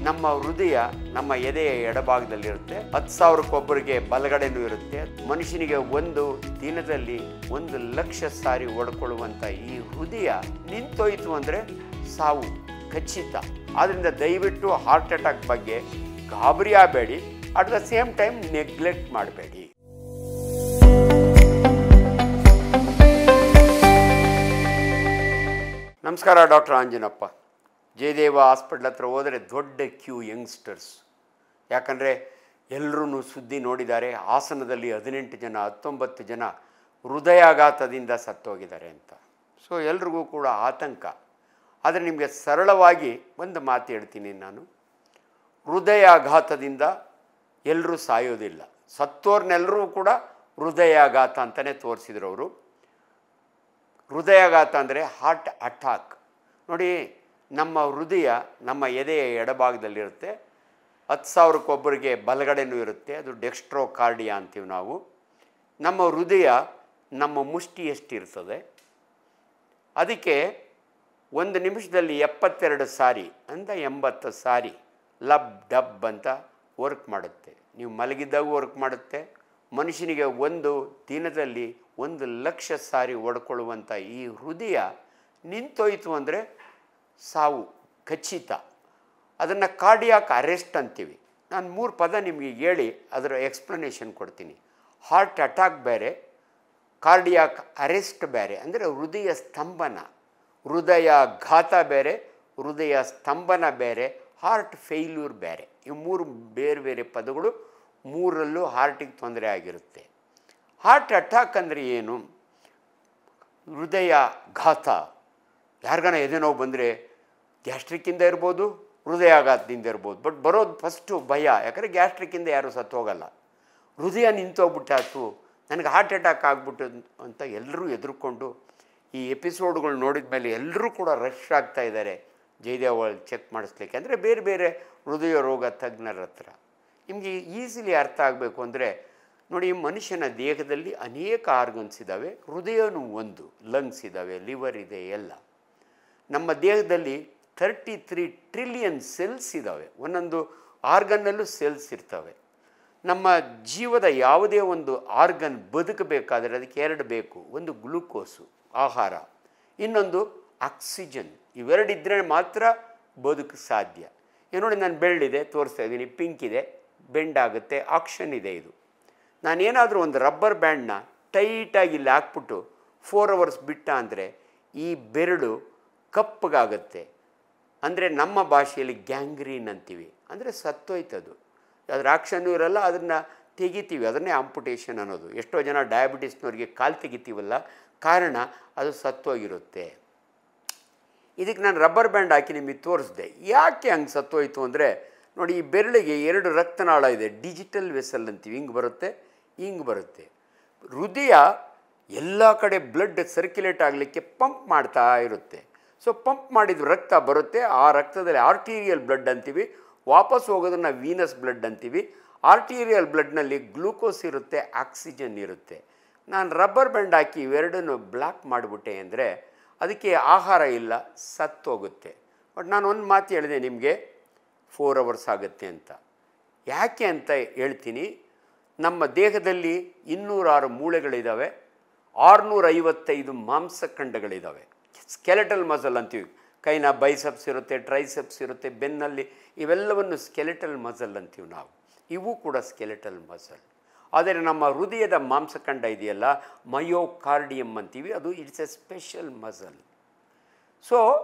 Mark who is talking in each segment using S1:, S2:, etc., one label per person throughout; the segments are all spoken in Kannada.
S1: ನಮ್ಮ ಹೃದಯ ನಮ್ಮ ಎದೆಯ ಎಡಭಾಗದಲ್ಲಿರುತ್ತೆ. 10,000 ಬಲಗಡೆನೂ ಇರುತ್ತೆ. ಮನುಷ್ಯನಿಗೆ ಒಂದು ದಿನದಲ್ಲಿ 1,00,000 ಸಾರಿ ಓಡ್ಕೊಳ್ಳುವಂಥ ಈ ಹೃದಯ ನಿಂತೋಯ್ತು ಅಂದರೆ ಸಾವು ಖಚಿತ. ಆದ್ದರಿಂದ ದಯವಿಟ್ಟು ಹಾರ್ಟ್ ಅಟ್ಯಾಕ್ ಬಗ್ಗೆ ಗಾಬರಿ ಆಗಬೇಡಿ. At the same time neglect ಮಾಡಬೇಡಿ. ನಮಸ್ಕಾರ, ಡಾಕ್ಟರ್ ಆಂಜನಪ್ಪ. ಜಯದೇವ ಹಾಸ್ಪಿಟ್ಲ್ ಹತ್ರ ಹೋದರೆ ದೊಡ್ಡ ಕ್ಯೂ ಯಂಗ್ಸ್ಟರ್ಸ್. ಯಾಕಂದರೆ ಎಲ್ಲರೂ ಸುದ್ದಿ ನೋಡಿದ್ದಾರೆ. ಹಾಸನದಲ್ಲಿ 18 ಜನ 19 ಜನ ಹೃದಯಾಘಾತದಿಂದ ಸತ್ತೋಗಿದ್ದಾರೆ ಅಂತ. ಸೊ ಎಲ್ರಿಗೂ ಕೂಡ ಆತಂಕ. ಆದರೆ ನಿಮಗೆ ಸರಳವಾಗಿ ಒಂದು ಮಾತು ಹೇಳ್ತೀನಿ ನಾನು. ಹೃದಯಾಘಾತದಿಂದ ಎಲ್ಲರೂ ಸಾಯೋದಿಲ್ಲ. ಸತ್ತೋರ್ನೆಲ್ಲರೂ ಕೂಡ ಹೃದಯಾಘಾತ ಅಂತಲೇ ತೋರಿಸಿದ್ರು ಅವರು. ಹೃದಯಾಘಾತ ಅಂದರೆ ಹಾರ್ಟ್ ಅಟ್ಯಾಕ್. ನೋಡಿ, ನಮ್ಮ ಹೃದಯ ನಮ್ಮ ಎದೆಯ ಎಡಭಾಗದಲ್ಲಿರುತ್ತೆ. 10,000 ಬಲಗಡೆನೂ ಇರುತ್ತೆ. ಅದು ಡೆಕ್ಸ್ಟ್ರೋಕಾರ್ಡಿಯಾ ಅಂತೀವಿ ನಾವು. ನಮ್ಮ ಹೃದಯ ನಮ್ಮ ಮುಷ್ಟಿ ಎಷ್ಟಿರ್ತದೆ, ಅದಕ್ಕೆ ಒಂದು ನಿಮಿಷದಲ್ಲಿ 72 ಸಾರಿ ಅಂತ 80 ಸಾರಿ ಲಬ್ ಡಬ್ ಅಂತ ವರ್ಕ್ ಮಾಡುತ್ತೆ. ನೀವು ಮಲಗಿದ್ದಾಗ ವರ್ಕ್ ಮಾಡುತ್ತೆ. ಮನುಷ್ಯನಿಗೆ ಒಂದು ದಿನದಲ್ಲಿ 1,00,000 ಸಾರಿ ಓಡ್ಕೊಳ್ಳುವಂಥ ಈ ಹೃದಯ ನಿಂತೋಯ್ತು ಅಂದರೆ ಸಾವು ಖಚಿತ. ಅದನ್ನು ಕಾರ್ಡಿಯಾಕ್ ಅರೆಸ್ಟ್ ಅಂತೀವಿ. ನಾನು 3 ಪದ ನಿಮಗೆ ಹೇಳಿ ಅದರ ಎಕ್ಸ್ಪ್ಲನೇಷನ್ ಕೊಡ್ತೀನಿ. ಹಾರ್ಟ್ ಅಟ್ಯಾಕ್ ಬೇರೆ, ಕಾರ್ಡಿಯಾಕ್ ಅರೆಸ್ಟ್ ಬೇರೆ. ಅಂದರೆ ಹೃದಯ ಸ್ತಂಭನ. ಹೃದಯಾಘಾತ ಬೇರೆ, ಹೃದಯ ಸ್ತಂಭನ ಬೇರೆ, ಹಾರ್ಟ್ ಫೇಲ್ಯೂರ್ ಬೇರೆ. ಇವು 3 ಬೇರೆ ಬೇರೆ ಪದಗಳು. 3ರಲ್ಲೂ ಹಾರ್ಟಿಗೆ ತೊಂದರೆ ಆಗಿರುತ್ತೆ. ಹಾರ್ಟ್ ಅಟ್ಯಾಕ್ ಅಂದರೆ ಏನು? ಹೃದಯಾಘಾತ. ಯಾರಿಗಾನ ಎದೆ ನೋವು ಬಂದರೆ ಗ್ಯಾಸ್ಟ್ರಿಕ್ಕಿಂದ ಇರ್ಬೋದು, ಹೃದಯಾಘಾತದಿಂದ ಇರ್ಬೋದು. ಬಟ್ ಬರೋದು ಫಸ್ಟು ಭಯ. ಯಾಕಂದರೆ ಗ್ಯಾಸ್ಟ್ರಿಕ್ಕಿಂದ ಯಾರೂ ಸತ್ತು ಹೋಗಲ್ಲ. ಹೃದಯ ನಿಂತೋಗ್ಬಿಟ್ಟಾಯ್ತು, ನನಗೆ ಹಾರ್ಟ್ ಅಟ್ಯಾಕ್ ಆಗ್ಬಿಟ್ಟು ಅಂತ ಎಲ್ಲರೂ ಎದುರ್ಕೊಂಡು ಈ ಎಪಿಸೋಡ್ಗಳು ನೋಡಿದ ಮೇಲೆ ಎಲ್ಲರೂ ಕೂಡ ರಶ್ ಆಗ್ತಾ ಇದ್ದಾರೆ ಜಯದೇವ ಚೆಕ್ ಮಾಡಿಸ್ಲಿಕ್ಕೆ. ಅಂದರೆ ಬೇರೆ ಬೇರೆ ಹೃದಯ ರೋಗ ತಜ್ಞರ ಹತ್ರ. ನಿಮಗೆ ಈಸಿಲಿ ಅರ್ಥ ಆಗಬೇಕು ಅಂದರೆ ನೋಡಿ, ಮನುಷ್ಯನ ದೇಹದಲ್ಲಿ ಅನೇಕ ಆರ್ಗನ್ಸ್ ಇದ್ದಾವೆ. ಹೃದಯನೂ ಒಂದು, ಲಂಗ್ಸ್ ಇದ್ದಾವೆ, ಲಿವರ್ ಇದೆ, ಎಲ್ಲ. ನಮ್ಮ ದೇಹದಲ್ಲಿ 33 ಟ್ರಿಲಿಯನ್ ಸೆಲ್ಸ್ ಇದ್ದಾವೆ. ಒಂದೊಂದು ಆರ್ಗನ್ನಲ್ಲೂ ಸೆಲ್ಸ್ ಇರ್ತವೆ. ನಮ್ಮ ಜೀವದ ಯಾವುದೇ ಒಂದು ಆರ್ಗನ್ ಬದುಕಬೇಕಾದರೆ ಅದಕ್ಕೆ 2 ಬೇಕು. ಒಂದು ಗ್ಲೂಕೋಸು ಆಹಾರ, ಇನ್ನೊಂದು ಆಕ್ಸಿಜನ್. ಇವೆರಡಿದ್ದರೆ ಮಾತ್ರ ಬದುಕು ಸಾಧ್ಯ. ನೋಡಿ, ನಾನು ಬೆಳ್ಳಿದೆ ತೋರಿಸ್ತಾ ಇದ್ದೀನಿ, ಪಿಂಕ್ ಇದೆ, ಬೆಂಡ್ ಆಗುತ್ತೆ, ಆಕ್ಷನ್ ಇದೆ. ಇದು ನಾನೇನಾದರೂ ಒಂದು ರಬ್ಬರ್ ಬ್ಯಾಂಡ್ನ ಟೈಟಾಗಿ ಇಲ್ಲಿ ಹಾಕ್ಬಿಟ್ಟು 4 ಅವರ್ಸ್ ಬಿಟ್ಟ ಅಂದರೆ ಈ ಬೆರಳು ಕಪ್ಪಗಾಗುತ್ತೆ. ಅಂದರೆ ನಮ್ಮ ಭಾಷೆಯಲ್ಲಿ ಗ್ಯಾಂಗ್ರೀನ್ ಅಂತೀವಿ. ಅಂದರೆ ಸತ್ತೋಯ್ತದು. ಅದರ ಆಕ್ಷನ್ನೂ ಇರಲ್ಲ, ಅದನ್ನು ತೆಗಿತೀವಿ. ಅದನ್ನೇ ಆಂಪುಟೇಷನ್ ಅನ್ನೋದು. ಎಷ್ಟೋ ಜನ ಡಯಾಬಿಟಿಸ್ನವ್ರಿಗೆ ಕಾಲು ತೆಗಿತೀವಲ್ಲ, ಕಾರಣ ಅದು ಸತ್ತೋಗಿರುತ್ತೆ. ಇದಕ್ಕೆ ನಾನು ರಬ್ಬರ್ ಬ್ಯಾಂಡ್ ಹಾಕಿ ನಿಮಗೆ ತೋರಿಸ್ದೆ. ಯಾಕೆ ಹಂಗೆ ಸತ್ತೋಯ್ತು ಅಂದರೆ ನೋಡಿ, ಈ ಬೆರಳಿಗೆ 2 ರಕ್ತನಾಳ ಇದೆ. ಡಿಜಿಟಲ್ ವೆಸಲ್ ಅಂತೀವಿ. ಹಿಂಗೆ ಬರುತ್ತೆ, ಹಿಂಗೆ ಬರುತ್ತೆ. ಹೃದಯ ಎಲ್ಲ ಕಡೆ ಬ್ಲಡ್ ಸರ್ಕ್ಯುಲೇಟ್ ಆಗಲಿಕ್ಕೆ ಪಂಪ್ ಮಾಡ್ತಾ ಇರುತ್ತೆ. ಸೊ ಪಂಪ್ ಮಾಡಿದ ರಕ್ತ ಬರುತ್ತೆ. ಆ ರಕ್ತದಲ್ಲಿ ಆರ್ಟೀರಿಯಲ್ ಬ್ಲಡ್ ಅಂತೀವಿ. ವಾಪಸ್ ಹೋಗೋದನ್ನು ವೀನಸ್ ಬ್ಲಡ್ ಅಂತೀವಿ. ಆರ್ಟೀರಿಯಲ್ ಬ್ಲಡ್ನಲ್ಲಿ ಗ್ಲೂಕೋಸ್ ಇರುತ್ತೆ, ಆಕ್ಸಿಜನ್ ಇರುತ್ತೆ. ನಾನು ರಬ್ಬರ್ ಬ್ಯಾಂಡ್ ಹಾಕಿ ಇವೆರಡನ್ನು ಬ್ಲಾಕ್ ಮಾಡಿಬಿಟ್ಟೆ ಅಂದರೆ ಅದಕ್ಕೆ ಆಹಾರ ಇಲ್ಲ, ಸತ್ತೋಗುತ್ತೆ. ಬಟ್ ನಾನು ಒಂದು ಮಾತು ಹೇಳಿದೆ ನಿಮಗೆ, 4 ಅವರ್ಸ್ ಆಗುತ್ತೆ ಅಂತ. ಯಾಕೆ ಅಂತ ಹೇಳ್ತೀನಿ. ನಮ್ಮ ದೇಹದಲ್ಲಿ 206 ಮೂಳೆಗಳಿದ್ದಾವೆ, 655 ಮಾಂಸಖಂಡಗಳಿದ್ದಾವೆ. ಸ್ಕೆಲೆಟಲ್ ಮಸಲ್ ಅಂತೀವಿ. ಕೈನ ಬೈಸೆಪ್ಸ್ ಇರುತ್ತೆ, ಟ್ರೈಸೆಪ್ಸ್ ಇರುತ್ತೆ, ಬೆನ್ನಲ್ಲಿ ಇವೆಲ್ಲವನ್ನು ಸ್ಕೆಲೆಟಲ್ ಮಸಲ್ ಅಂತೀವಿ ನಾವು. ಇವು ಕೂಡ ಸ್ಕೆಲೆಟಲ್ ಮಸಲ್. ಆದರೆ ನಮ್ಮ ಹೃದಯದ ಮಾಂಸಖಂಡ ಇದೆಯಲ್ಲ, ಮಯೋಕಾರ್ಡಿಯಮ್ ಅಂತೀವಿ, ಅದು it's A special muscle. So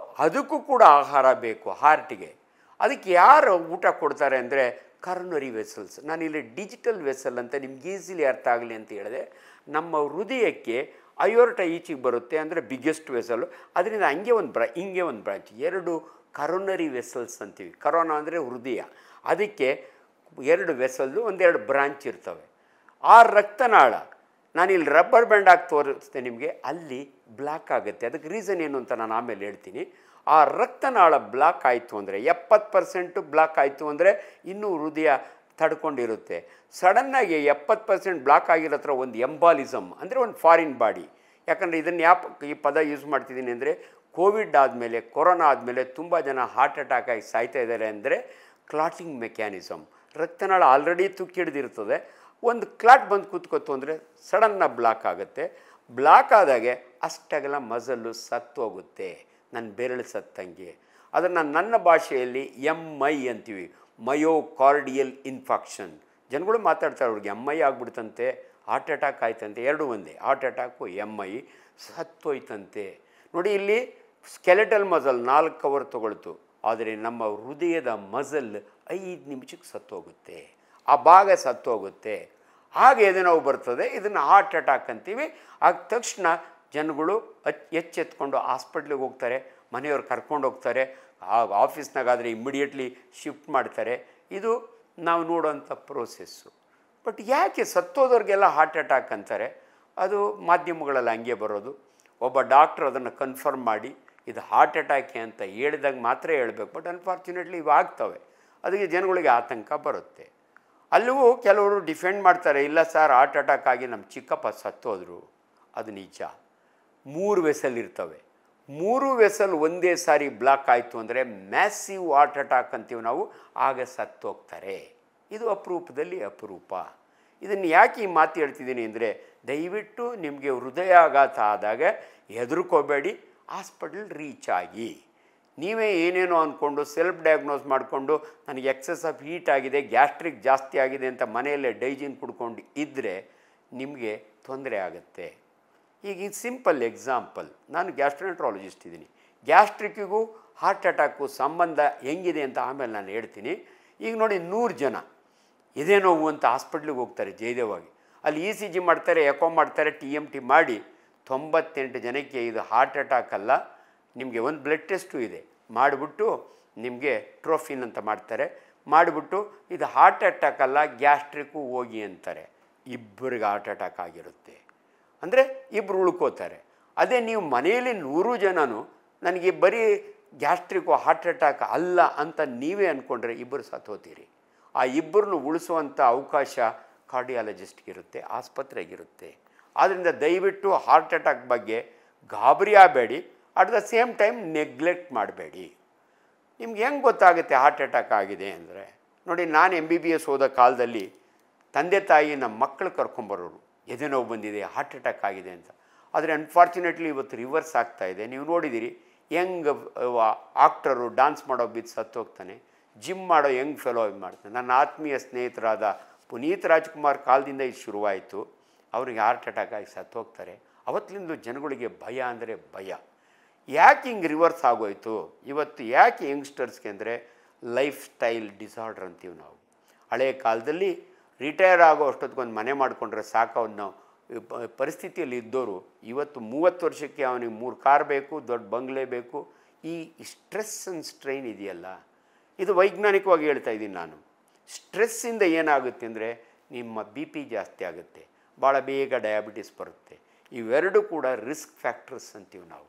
S1: ಅದಕ್ಕೂ ಕೂಡ ಆಹಾರ ಬೇಕು ಹಾರ್ಟಿಗೆ. ಅದಕ್ಕೆ ಯಾರು ಊಟ ಕೊಡ್ತಾರೆ ಅಂದರೆ ಕರೋನರಿ ವೆಸಲ್ಸ್. ನಾನಿಲ್ಲಿ ಡಿಜಿಟಲ್ ವೆಸಲ್ ಅಂತ ನಿಮ್ಗೆ ಈಸಿಲಿ ಅರ್ಥ ಆಗಲಿ ಅಂತ ಹೇಳಿದೆ. ನಮ್ಮ ಹೃದಯಕ್ಕೆ ಅಯೋರ್ಟ ಈಚೆಗೆ ಬರುತ್ತೆ, ಅಂದರೆ ಬಿಗ್ಗೆಸ್ಟ್ ವೆಸಲು. ಅದರಿಂದ ಹಿಂಗೆ ಒಂದು ಬ್ರಾಂಚ್ 2 ಕರೋನರಿ ವೆಸಲ್ಸ್ ಅಂತೀವಿ. ಕರೋನಾ ಅಂದರೆ ಹೃದಯ. ಅದಕ್ಕೆ 2 ವೆಸಲ್ಲು, 1-2 ಬ್ರಾಂಚ್ ಇರ್ತವೆ. ಆ ರಕ್ತನಾಳ ನಾನಿಲ್ಲಿ ರಬ್ಬರ್ ಬ್ಯಾಂಡ್ ಹಾಕಿ ತೋರಿಸ್ತೆ ನಿಮಗೆ, ಅಲ್ಲಿ ಬ್ಲಾಕ್ ಆಗುತ್ತೆ. ಅದಕ್ಕೆ ರೀಸನ್ ಏನು ಅಂತ ನಾನು ಆಮೇಲೆ ಹೇಳ್ತೀನಿ. ಆ ರಕ್ತನಾಳ ಬ್ಲಾಕ್ ಆಯಿತು ಅಂದರೆ 70% ಬ್ಲಾಕ್ ಆಯಿತು ಅಂದರೆ ಇನ್ನೂ ಹೃದಯ ತಡ್ಕೊಂಡಿರುತ್ತೆ. ಸಡನ್ನಾಗಿ 70% ಬ್ಲಾಕ್ ಆಗಿರೋ ಹತ್ರ ಒಂದು ಎಂಬಾಲಿಸಮ್ ಅಂದರೆ ಒಂದು ಫಾರಿನ್ ಬಾಡಿ. ಯಾಕಂದರೆ ಇದನ್ನು ಈ ಪದ ಯೂಸ್ ಮಾಡ್ತಿದ್ದೀನಿ ಅಂದರೆ ಕೋವಿಡ್ ಆದಮೇಲೆ, ಕೊರೋನಾ ಆದಮೇಲೆ ತುಂಬ ಜನ ಹಾರ್ಟ್ ಅಟ್ಯಾಕ್ ಆಗಿ ಸಾಯ್ತಾ ಇದ್ದಾರೆ. ಅಂದರೆ ಕ್ಲಾಟಿಂಗ್ ಮೆಕ್ಯಾನಿಸಮ್. ರಕ್ತನಾಳ ಆಲ್ರೆಡಿ ತುಕ್ಕಿಡ್ದಿರ್ತದೆ, ಒಂದು ಕ್ಲಾಟ್ ಬಂದು ಕೂತ್ಕೊತು ಅಂದರೆ ಸಡನ್ನಾಗಿ ಬ್ಲಾಕ್ ಆಗುತ್ತೆ. ಬ್ಲಾಕ್ ಆದಾಗೆ ಅಷ್ಟಗಲ ಮಸಲ್ಲು ಸತ್ತೋಗುತ್ತೆ, ನನ್ನ ಬೆರಳು ಸತ್ತಂಗೆ. ಅದನ್ನು ನನ್ನ ಭಾಷೆಯಲ್ಲಿ MI ಅಂತೀವಿ, ಮಯೋಕಾರ್ಡಿಯಲ್ ಇನ್ಫಾಕ್ಷನ್. ಜನಗಳು ಮಾತಾಡ್ತಾರೆ, ಅವ್ರಿಗೆ MI ಆಗ್ಬಿಡ್ತಂತೆ, ಹಾರ್ಟ್ ಅಟ್ಯಾಕ್ ಆಯ್ತಂತೆ, ಎರಡೂ ಒಂದೇ, ಹಾರ್ಟ್ ಅಟ್ಯಾಕು MI, ಸತ್ತೋಯ್ತಂತೆ. ನೋಡಿ ಇಲ್ಲಿ ಸ್ಕೆಲೆಟಲ್ ಮಸಲ್ 4 ಅವರ್ ತೊಗೊಳ್ತು, ಆದರೆ ನಮ್ಮ ಹೃದಯದ ಮಸಲ್ 5 ನಿಮಿಷಕ್ಕೆ ಸತ್ತೋಗುತ್ತೆ, ಆ ಭಾಗ ಸತ್ತೋಗುತ್ತೆ. ಹಾಗೆ ಎದೆನೋವು ಬರ್ತದೆ, ಇದನ್ನು ಹಾರ್ಟ್ ಅಟ್ಯಾಕ್ ಅಂತೀವಿ. ಆದ ತಕ್ಷಣ ಜನಗಳು ಎಚ್ಚೆತ್ಕೊಂಡು ಹಾಸ್ಪಿಟ್ಲಿಗೆ ಹೋಗ್ತಾರೆ, ಮನೆಯವ್ರು ಕರ್ಕೊಂಡು ಹೋಗ್ತಾರೆ, ಆಫೀಸ್ನಾಗಾದರೆ ಇಮ್ಮಿಡಿಯೇಟ್ಲಿ ಶಿಫ್ಟ್ ಮಾಡ್ತಾರೆ. ಇದು ನಾವು ನೋಡೋಂಥ ಪ್ರೋಸೆಸ್ಸು. ಬಟ್ ಯಾಕೆ ಸತ್ತೋದವ್ರಿಗೆಲ್ಲ ಹಾರ್ಟ್ ಅಟ್ಯಾಕ್ ಅಂತಾರೆ? ಅದು ಮಾಧ್ಯಮಗಳಲ್ಲಿ ಹಂಗೆ ಬರೋದು. ಒಬ್ಬ ಡಾಕ್ಟ್ರ್ ಅದನ್ನು ಕನ್ಫರ್ಮ್ ಮಾಡಿ ಇದು ಹಾರ್ಟ್ ಅಟ್ಯಾಕೆ ಅಂತ ಹೇಳಿದಾಗ ಮಾತ್ರ ಹೇಳಬೇಕು. ಬಟ್ ಅನ್ಫಾರ್ಚುನೇಟ್ಲಿ ಇವು ಆಗ್ತವೆ, ಅದಕ್ಕೆ ಜನಗಳಿಗೆ ಆತಂಕ ಬರುತ್ತೆ. ಅಲ್ಲಿಗೂ ಕೆಲವರು ಡಿಫೆಂಡ್ ಮಾಡ್ತಾರೆ, ಇಲ್ಲ ಸರ್ ಹಾರ್ಟ್ ಅಟ್ಯಾಕ್ ಆಗಿ ನಮ್ಮ ಚಿಕ್ಕಪ್ಪ ಸತ್ತೋದ್ರು. ಅದು ನಿಜ. 3 ವೆಸಲ್ ಇರ್ತವೆ, 3 ವೆಸಲ್ ಒಂದೇ ಸಾರಿ ಬ್ಲಾಕ್ ಆಯಿತು ಅಂದರೆ ಮ್ಯಾಸಿವ್ ಹಾರ್ಟ್ ಅಟ್ಯಾಕ್ ಅಂತೀವಿ ನಾವು, ಆಗ ಸತ್ತೋಗ್ತಾರೆ. ಇದು ಅಪರೂಪದಲ್ಲಿ ಅಪರೂಪ. ಇದನ್ನು ಯಾಕೆ ಈ ಮಾತು ಹೇಳ್ತಿದ್ದೀನಿ ಅಂದರೆ, ದಯವಿಟ್ಟು ನಿಮಗೆ ಹೃದಯಾಘಾತ ಆದಾಗ ಹೆದರ್ಕೋಬೇಡಿ, ಹಾಸ್ಪಿಟಲ್ ರೀಚ್ ಆಗಿ. ನೀವೇ ಏನೇನೋ ಅಂದ್ಕೊಂಡು ಸೆಲ್ಫ್ ಡಯಾಗ್ನೋಸ್ ಮಾಡಿಕೊಂಡು ನನಗೆ ಎಕ್ಸೆಸ್ ಆಫ್ ಹೀಟ್ ಆಗಿದೆ, ಗ್ಯಾಸ್ಟ್ರಿಕ್ ಜಾಸ್ತಿ ಆಗಿದೆ ಅಂತ ಮನೆಯಲ್ಲೇ ಡೈಜಿನ್ ಕುಡ್ಕೊಂಡು ಇದ್ದರೆ ನಿಮಗೆ ತೊಂದರೆ ಆಗುತ್ತೆ. ಈಗ ಇದು ಸಿಂಪಲ್ ಎಕ್ಸಾಂಪಲ್, ನಾನು ಗ್ಯಾಸ್ಟ್ರೆಂಟ್ರಾಲಜಿಸ್ಟ್ ಇದ್ದೀನಿ. ಗ್ಯಾಸ್ಟ್ರಿಕ್ಕಿಗೂ ಹಾರ್ಟ್ ಅಟ್ಯಾಕು ಸಂಬಂಧ ಹೆಂಗಿದೆ ಅಂತ ಆಮೇಲೆ ನಾನು ಹೇಳ್ತೀನಿ. ಈಗ ನೋಡಿ 100 ಜನ ಇದೇ ನೋವು ಅಂತ ಹಾಸ್ಪಿಟ್ಲಿಗೆ ಹೋಗ್ತಾರೆ ಜಯದೇವಾಗಿ, ಅಲ್ಲಿ ECG ಮಾಡ್ತಾರೆ, ಎಕೋ ಮಾಡ್ತಾರೆ, TMT ಮಾಡಿ 98 ಜನಕ್ಕೆ ಇದು ಹಾರ್ಟ್ ಅಟ್ಯಾಕ್ ಅಲ್ಲ, ನಿಮಗೆ ಒಂದು ಬ್ಲಡ್ ಟೆಸ್ಟು ಇದೆ, ಮಾಡಿಬಿಟ್ಟು ನಿಮಗೆ ಟ್ರೋಫಿನ್ ಅಂತ ಮಾಡ್ತಾರೆ, ಮಾಡಿಬಿಟ್ಟು ಇದು ಹಾರ್ಟ್ ಅಟ್ಯಾಕ್ ಅಲ್ಲ ಗ್ಯಾಸ್ಟ್ರಿಕ್ಕು ಹೋಗಿ ಅಂತಾರೆ. ಇಬ್ಬರಿಗೆ ಹಾರ್ಟ್ ಅಟ್ಯಾಕ್ ಆಗಿರುತ್ತೆ ಅಂದರೆ ಇಬ್ಬರು ಉಳ್ಕೋತಾರೆ. ಅದೇ ನೀವು ಮನೆಯಲ್ಲಿ 100 ಜನನು ನನಗೆ ಬರೀ ಗ್ಯಾಸ್ಟ್ರಿಕ್ಕು ಹಾರ್ಟ್ ಅಟ್ಯಾಕ್ ಅಲ್ಲ ಅಂತ ನೀವೇ ಅಂದ್ಕೊಂಡ್ರೆ ಇಬ್ಬರು ಸತ್ತೋತೀರಿ. ಆ ಇಬ್ಬರನ್ನು ಉಳಿಸುವಂಥ ಅವಕಾಶ ಕಾರ್ಡಿಯಾಲಜಿಸ್ಟ್ಗಿರುತ್ತೆ, ಆಸ್ಪತ್ರೆಗಿರುತ್ತೆ. ಆದ್ದರಿಂದ ದಯವಿಟ್ಟು ಹಾರ್ಟ್ ಅಟ್ಯಾಕ್ ಬಗ್ಗೆ ಗಾಬರಿ ಆಗಬೇಡಿ, at the same time neglect ಮಾಡಬೇಡಿ. ನಿಮ್ಗೆ ಹೆಂಗೆ ಗೊತ್ತಾಗುತ್ತೆ ಹಾರ್ಟ್ ಅಟ್ಯಾಕ್ ಆಗಿದೆ ಅಂದರೆ? ನೋಡಿ, ನಾನು MBBS ಓದೋ ಕಾಲದಲ್ಲಿ ತಂದೆ ತಾಯಿ ನಮ್ಮ ಮಕ್ಕಳು ಕರ್ಕೊಂಬರೋರು, ಎದೆ ನೋವು ಬಂದಿದೆ, ಹಾರ್ಟ್ ಅಟ್ಯಾಕ್ ಆಗಿದೆ ಅಂತ. ಆದರೆ ಅನ್ಫಾರ್ಚುನೇಟ್ಲಿ ಇವತ್ತು ರಿವರ್ಸ್ ಆಗ್ತಾಯಿದೆ. ನೀವು ನೋಡಿದ್ದೀರಿ, ಯಂಗ್ ಆಕ್ಟರು ಡ್ಯಾನ್ಸ್ ಮಾಡೋ ಬಿದ್ದು ಸತ್ತೋಗ್ತಾನೆ, ಜಿಮ್ ಮಾಡೋ ಯಂಗ್ ಫೆಲೋ ಮಾಡ್ತಾನೆ. ನನ್ನ ಆತ್ಮೀಯ ಸ್ನೇಹಿತರಾದ ಪುನೀತ್ ರಾಜ್ಕುಮಾರ್ ಕಾಲದಿಂದ ಇದು ಶುರುವಾಯಿತು, ಅವರಿಗೆ ಹಾರ್ಟ್ ಅಟ್ಯಾಕ್ ಆಗಿ ಸತ್ತೋಗ್ತಾರೆ. ಅವತ್ತಿನಿಂದ ಜನಗಳಿಗೆ ಭಯ ಅಂದರೆ ಭಯ. ಯಾಕೆ ಹಿಂಗೆ ರಿವರ್ಸ್ ಆಗೋಯ್ತು ಇವತ್ತು? ಯಾಕೆ ಯಂಗ್ಸ್ಟರ್ಸ್ಗೆ ಅಂದರೆ ಲೈಫ್ ಸ್ಟೈಲ್ ಡಿಸಾರ್ಡರ್ ಅಂತೀವಿ ನಾವು. ಹಳೆಯ ಕಾಲದಲ್ಲಿ ರಿಟೈರ್ ಆಗೋ ಅಷ್ಟೊತ್ತಿಗೊಂದು ಮನೆ ಮಾಡಿಕೊಂಡ್ರೆ ಸಾಕು ಅನ್ನೋ ಪರಿಸ್ಥಿತಿಯಲ್ಲಿ ಇದ್ದವರು ಇವತ್ತು 30 ವರ್ಷಕ್ಕೆ ಅವನಿಗೆ 3 ಕಾರ್ ಬೇಕು, ದೊಡ್ಡ ಬಂಗ್ಲೆ ಬೇಕು. ಈ ಸ್ಟ್ರೆಸ್ ಆ್ಯಂಡ್ ಸ್ಟ್ರೈನ್ ಇದೆಯಲ್ಲ, ಇದು ವೈಜ್ಞಾನಿಕವಾಗಿ ಹೇಳ್ತಾ ಇದ್ದೀನಿ ನಾನು. ಸ್ಟ್ರೆಸ್ಸಿಂದ ಏನಾಗುತ್ತೆ ಅಂದರೆ ನಿಮ್ಮ BP ಜಾಸ್ತಿ ಆಗುತ್ತೆ, ಭಾಳ ಬೇಗ ಡಯಾಬಿಟಿಸ್ ಬರುತ್ತೆ. ಇವೆರಡೂ ಕೂಡ ರಿಸ್ಕ್ ಫ್ಯಾಕ್ಟರ್ಸ್ ಅಂತೀವಿ ನಾವು.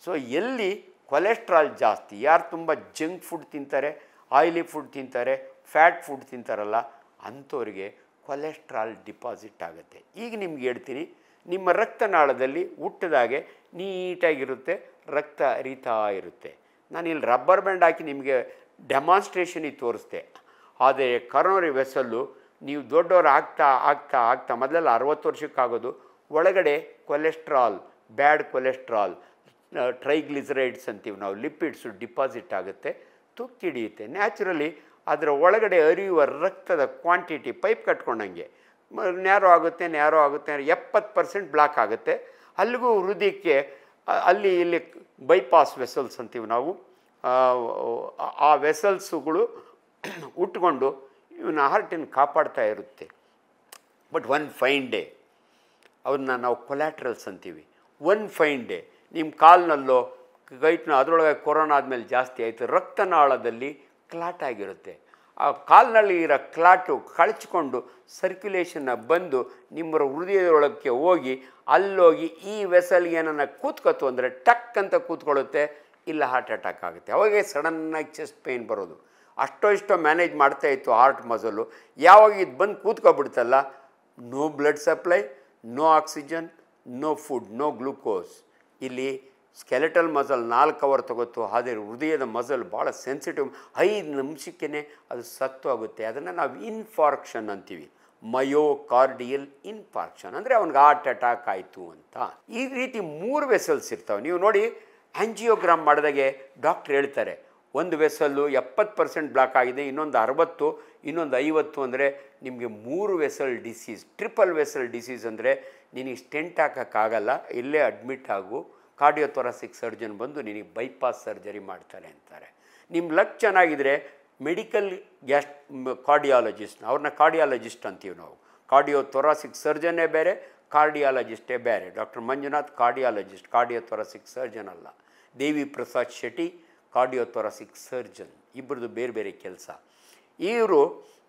S1: ಸೊ ಎಲ್ಲಿ ಕೊಲೆಸ್ಟ್ರಾಲ್ ಜಾಸ್ತಿ, ಯಾರು ತುಂಬ ಜಂಕ್ ಫುಡ್ ತಿಂತಾರೆ, ಆಯಿಲಿ ಫುಡ್ ತಿಂತಾರೆ, ಫ್ಯಾಟ್ ಫುಡ್ ತಿಂತಾರಲ್ಲ, ಅಂಥವ್ರಿಗೆ ಕೊಲೆಸ್ಟ್ರಾಲ್ ಡಿಪಾಸಿಟ್ ಆಗುತ್ತೆ. ಈಗ ನಿಮ್ಗೆ ಹೇಳ್ತೀನಿ, ನಿಮ್ಮ ರಕ್ತನಾಳದಲ್ಲಿ ಹುಟ್ಟಿದಾಗೆ ನೀಟಾಗಿರುತ್ತೆ, ರಕ್ತ ಹರಿತಾ ಇರುತ್ತೆ. ನಾನು ಇಲ್ಲಿ ರಬ್ಬರ್ ಬ್ಯಾಂಡ್ ಹಾಕಿ ನಿಮಗೆ ಡೆಮಾನ್ಸ್ಟ್ರೇಷನಿಗೆ ತೋರಿಸ್ದೆ. ಆದರೆ ಕರೋನರಿ ವೆಸಲ್ಲು ನೀವು ದೊಡ್ಡವರು ಆಗ್ತಾ ಆಗ್ತಾ ಆಗ್ತಾ ಮೊದಲೆಲ್ಲ 60 ವರ್ಷಕ್ಕಾಗೋದು, ಒಳಗಡೆ ಕೊಲೆಸ್ಟ್ರಾಲ್, ಬ್ಯಾಡ್ ಕೊಲೆಸ್ಟ್ರಾಲ್, ಟ್ರೈಗ್ಲಿಸರೈಡ್ಸ್ ಅಂತೀವಿ ನಾವು, ಲಿಪಿಡ್ಸು ಡಿಪಾಸಿಟ್ ಆಗುತ್ತೆ, ತುಕ್ಕಿಡಿಯುತ್ತೆ. ನ್ಯಾಚುರಲಿ ಅದರ ಒಳಗಡೆ ಹರಿಯುವ ರಕ್ತದ ಕ್ವಾಂಟಿಟಿ ಪೈಪ್ ಕಟ್ಕೊಂಡಂಗೆ ನ್ಯಾರೋ ಆಗುತ್ತೆ 70% ಬ್ಲಾಕ್ ಆಗುತ್ತೆ. ಅಲ್ಲಿಗೂ ಹೃದಯಕ್ಕೆ ಅಲ್ಲಿ ಇಲ್ಲಿ ಬೈಪಾಸ್ ವೆಸಲ್ಸ್ ಅಂತೀವಿ ನಾವು, ಆ ವೆಸಲ್ಸುಗಳು ಉಟ್ಕೊಂಡು ಇವನ ಹಾರ್ಟನ್ನು ಕಾಪಾಡ್ತಾ ಇರುತ್ತೆ. ಬಟ್ ಒನ್ ಫೈನ್ ಡೇ ಅವನ್ನ ನಾವು ಕೊಲ್ಯಾಟ್ರಲ್ಸ್ ಅಂತೀವಿ. ಒನ್ ಫೈನ್ ಡೇ ನಿಮ್ಮ ಕಾಲಿನಲ್ಲೋ ಕೈಟ್ನೋ ಅದರೊಳಗೆ ಕೊರೋನಾ ಆದಮೇಲೆ ಜಾಸ್ತಿ ಆಯಿತು, ರಕ್ತನಾಳದಲ್ಲಿ ಕ್ಲಾಟ್ ಆಗಿರುತ್ತೆ. ಆ ಕಾಲಿನಲ್ಲಿ ಇರೋ ಕ್ಲಾಟು ಕಳಚಿಕೊಂಡು ಸರ್ಕ್ಯುಲೇಷನ್ನ ಬಂದು ನಿಮ್ಮ ಹೃದಯದೊಳಕ್ಕೆ ಹೋಗಿ ಅಲ್ಲೋಗಿ ಈ ವೆಸಲ್ಗೆ ಏನನ್ನ ಕೂತ್ಕೊತು ಅಂದರೆ ಟಕ್ ಅಂತ ಕೂತ್ಕೊಳ್ಳುತ್ತೆ, ಇಲ್ಲ ಹಾರ್ಟ್ ಅಟ್ಯಾಕ್ ಆಗುತ್ತೆ. ಅವಾಗೆ ಸಡನ್ನಾಗಿ ಚೆಸ್ಟ್ ಪೇಯ್ನ್ ಬರೋದು. ಅಷ್ಟೋ ಇಷ್ಟೋ ಮ್ಯಾನೇಜ್ ಮಾಡ್ತಾಯಿತ್ತು ಹಾರ್ಟ್ ಮಸಲು. ಯಾವಾಗ ಇದು ಬಂದು ಕೂತ್ಕೊಬಿಡ್ತಲ್ಲ, no blood supply, no oxygen, no food, no glucose. ಇಲ್ಲಿ ಸ್ಕೆಲೆಟಲ್ ಮಸಲ್ 4 ಅವರ್ ತಗೋತು, ಆದರೆ ಹೃದಯದ ಮಸಲ್ ಭಾಳ ಸೆನ್ಸಿಟಿವ್, 5 ನಿಮಿಷಕ್ಕೇ ಅದು ಸತ್ತು ಆಗುತ್ತೆ. ಅದನ್ನು ನಾವು ಇನ್ಫಾರ್ಕ್ಷನ್ ಅಂತೀವಿ, ಮಯೋಕಾರ್ಡಿಯಲ್ ಇನ್ಫಾರ್ಕ್ಷನ್, ಅಂದರೆ ಅವ್ನಿಗೆ ಹಾರ್ಟ್ ಅಟ್ಯಾಕ್ ಆಯಿತು ಅಂತ. ಈ ರೀತಿ 3 ವೆಸಲ್ಸ್ ಇರ್ತವೆ. ನೀವು ನೋಡಿ ಆ್ಯಂಜಿಯೋಗ್ರಾಮ್ ಮಾಡಿದಾಗೆ ಡಾಕ್ಟ್ರ್ ಹೇಳ್ತಾರೆ ಒಂದು ವೆಸಲ್ಲು 70% ಬ್ಲಾಕ್ ಆಗಿದೆ, ಇನ್ನೊಂದು 60, ಇನ್ನೊಂದು 50 ಅಂದರೆ ನಿಮಗೆ 3 vessel disease, triple vessel disease ಅಂದರೆ ನಿನಗೆ ಸ್ಟೆಂಟ್ ಹಾಕೋಕ್ಕಾಗಲ್ಲ, ಇಲ್ಲೇ ಅಡ್ಮಿಟ್ ಆಗು, ಕಾರ್ಡಿಯೋಥೊರಾಸಿಕ್ ಸರ್ಜನ್ ಬಂದು ನಿನಗೆ ಬೈಪಾಸ್ ಸರ್ಜರಿ ಮಾಡ್ತಾರೆ ಅಂತಾರೆ. ನಿಮ್ಮ ಲಕ್ ಚೆನ್ನಾಗಿದ್ದರೆ ಮೆಡಿಕಲ್ ಕಾರ್ಡಿಯಾಲಜಿಸ್ಟ್, ಅವ್ರನ್ನ ಕಾರ್ಡಿಯಾಲಜಿಸ್ಟ್ ಅಂತೀವಿ ನಾವು. ಕಾರ್ಡಿಯೋಥೊರಾಸಿಕ್ ಸರ್ಜನ್ನೇ ಬೇರೆ, ಕಾರ್ಡಿಯಾಲಜಿಸ್ಟೇ ಬೇರೆ. Doctor Manjunath cardiologist, cardiothoracic surgeon ಅಲ್ಲ. ದೇವಿ ಪ್ರಸಾದ್ ಶೆಟ್ಟಿ ಕಾರ್ಡಿಯೋಥೊರಾಸಿಕ್ ಸರ್ಜನ್, ಇಬ್ಬರದು ಬೇರೆ ಬೇರೆ ಕೆಲಸ. ಇವರು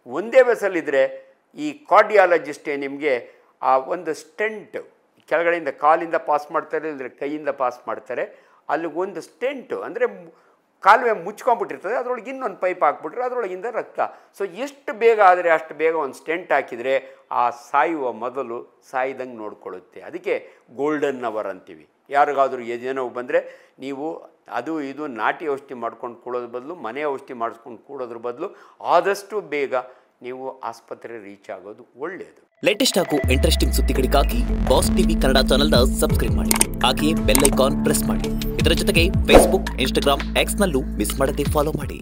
S1: ಒಂದೇ ವೆಸಲ್ ಇದ್ದರೆ ಈ ಕಾರ್ಡಿಯಾಲಜಿಸ್ಟೇ ನಿಮಗೆ ಆ ಒಂದು ಸ್ಟೆಂಟ್ ಕೆಳಗಡೆಯಿಂದ ಕಾಲಿಂದ ಪಾಸ್ ಮಾಡ್ತಾರೆ, ಇಲ್ಲದ್ರೆ ಕೈಯಿಂದ ಪಾಸ್ ಮಾಡ್ತಾರೆ. ಅಲ್ಲಿಗೆ ಒಂದು ಸ್ಟೆಂಟು ಅಂದರೆ ಕಾಲುವೆ ಮುಚ್ಕೊಂಡ್ಬಿಟ್ಟಿರ್ತದೆ, ಅದರೊಳಗೆ ಇನ್ನೊಂದು ಪೈಪ್ ಹಾಕ್ಬಿಟ್ರೆ ಅದರೊಳಗಿಂದ ರಕ್ತ. ಸೊ ಎಷ್ಟು ಬೇಗ ಆದರೆ ಅಷ್ಟು ಬೇಗ ಒಂದು ಸ್ಟೆಂಟ್ ಹಾಕಿದರೆ ಆ ಸಾಯುವ ಮೊದಲು ಸಾಯ್ದಂಗೆ ನೋಡ್ಕೊಳ್ಳುತ್ತೆ. ಅದಕ್ಕೆ ಗೋಲ್ಡನ್ ಅವರ್ ಅಂತೀವಿ. ಯಾರಿಗಾದರೂ ಎದೆನೋವು ಬಂದರೆ ನೀವು ಅದು ಇದು ನಾಟಿ ಔಷಧಿ ಮಾಡ್ಕೊಂಡು ಕೂಡೋದ್ರ ಬದಲು, ಮನೆ ಔಷಧಿ ಮಾಡಿಸ್ಕೊಂಡು ಕೂಡೋದ್ರ ಬದಲು ಆದಷ್ಟು ಬೇಗ ನೀವು ಆಸ್ಪತ್ರೆ ರೀಚ್ ಆಗೋದು ಒಳ್ಳೆಯದು.
S2: ಲೇಟೆಸ್ಟ್ ಹಾಗೂ ಇಂಟ್ರೆಸ್ಟಿಂಗ್ ಸುದ್ದಿಗಳಿಗಾಗಿ ಬಾಸ್ ಟಿವಿ ಕನ್ನಡ ಚಾನೆಲ್ನ ಸಬ್ಸ್ಕ್ರೈಬ್ ಮಾಡಿ, ಹಾಗೆಯೇ ಬೆಲ್ ಐಕಾನ್ ಪ್ರೆಸ್ ಮಾಡಿ. ಇದರ ಜೊತೆಗೆ ಫೇಸ್ಬುಕ್, ಇನ್ಸ್ಟಾಗ್ರಾಮ್, ಎಕ್ಸ್ನಲ್ಲೂ ಮಿಸ್ ಮಾಡದೆ ಫಾಲೋ ಮಾಡಿ.